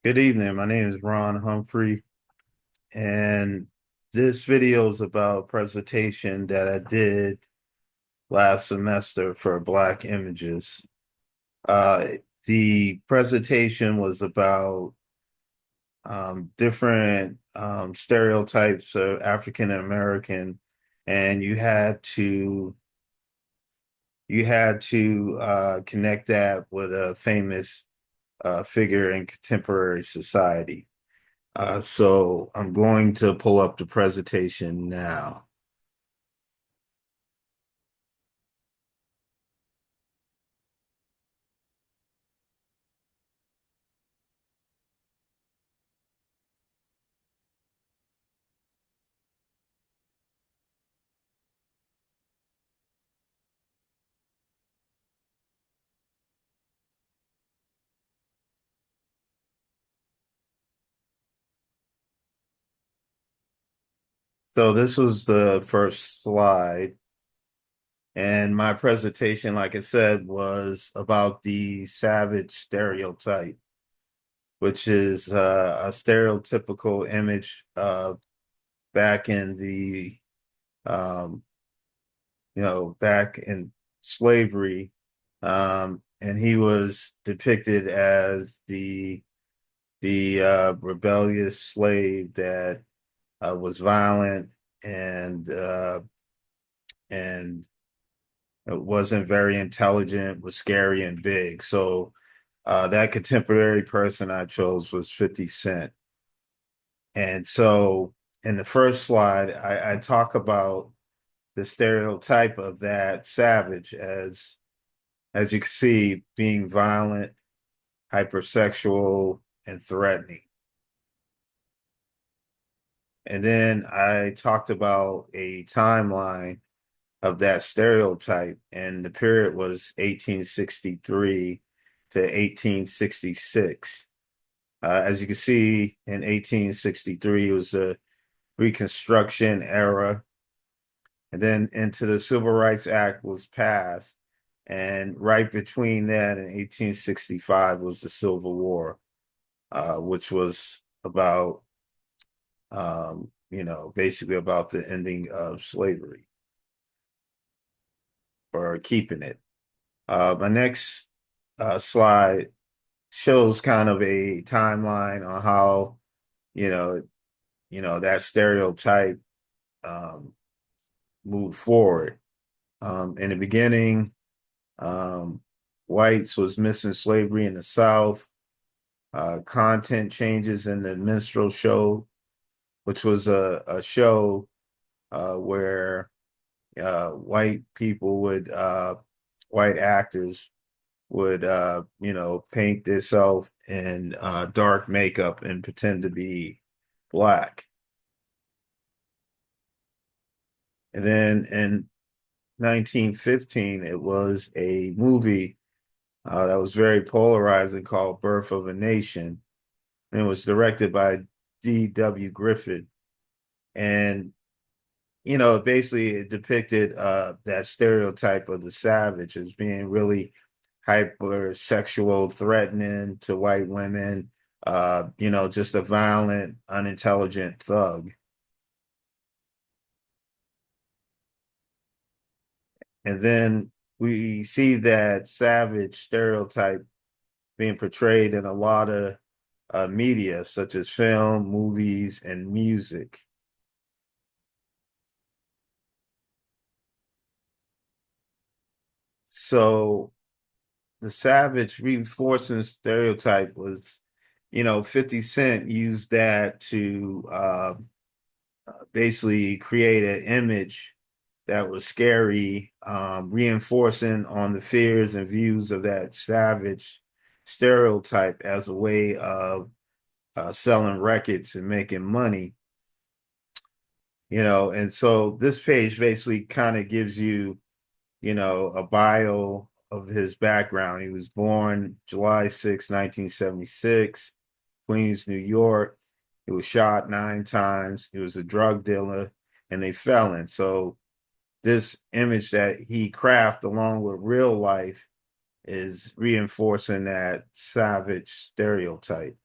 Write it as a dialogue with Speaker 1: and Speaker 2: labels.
Speaker 1: Good evening. My name is Ron Humphrey, and this video is about a presentation that I did last semester for Black Images. Uh, the presentation was about different stereotypes of African American, and you had to connect that with a famous figure in contemporary society. So I'm going to pull up the presentation now. So this was the first slide, and my presentation, like I said, was about the savage stereotype, which is a stereotypical image back in the um, back in slavery, and he was depicted as the rebellious slave that was violent and and it wasn't very intelligent, was scary and big. So that contemporary person I chose was 50 Cent. And so in the first slide, I talk about the stereotype of that savage as you can see, being violent, hypersexual, and threatening. And then I talked about a timeline of that stereotype, and the period was 1863 to 1866. As you can see, in 1863, it was the Reconstruction era, and then into the Civil Rights Act was passed, and right between that and 1865 was the Civil War, which was about, basically about the ending of slavery or keeping it. My next slide shows kind of a timeline on how you know that stereotype um, moved forward. In the beginning, um, whites was missing slavery in the South. Content changes in the minstrel show, which was a show where white people would white actors would paint themselves in dark makeup and pretend to be black. And then in 1915, it was a movie that was very polarizing called Birth of a Nation. And it was directed by D.W. Griffith. And, basically it depicted that stereotype of the savage as being really hypersexual, threatening to white women, just a violent, unintelligent thug. And then we see that savage stereotype being portrayed in a lot of media, such as film, movies, and music. So the savage reinforcing stereotype was, 50 Cent used that to basically create an image that was scary, reinforcing on the fears and views of that savage stereotype as a way of selling records and making money. And so this page basically kind of gives you, a bio of his background. He was born July 6, 1976, Queens, New York. He was shot 9 times. He was a drug dealer and a felon. So this image that he crafted along with real life is reinforcing that savage stereotype.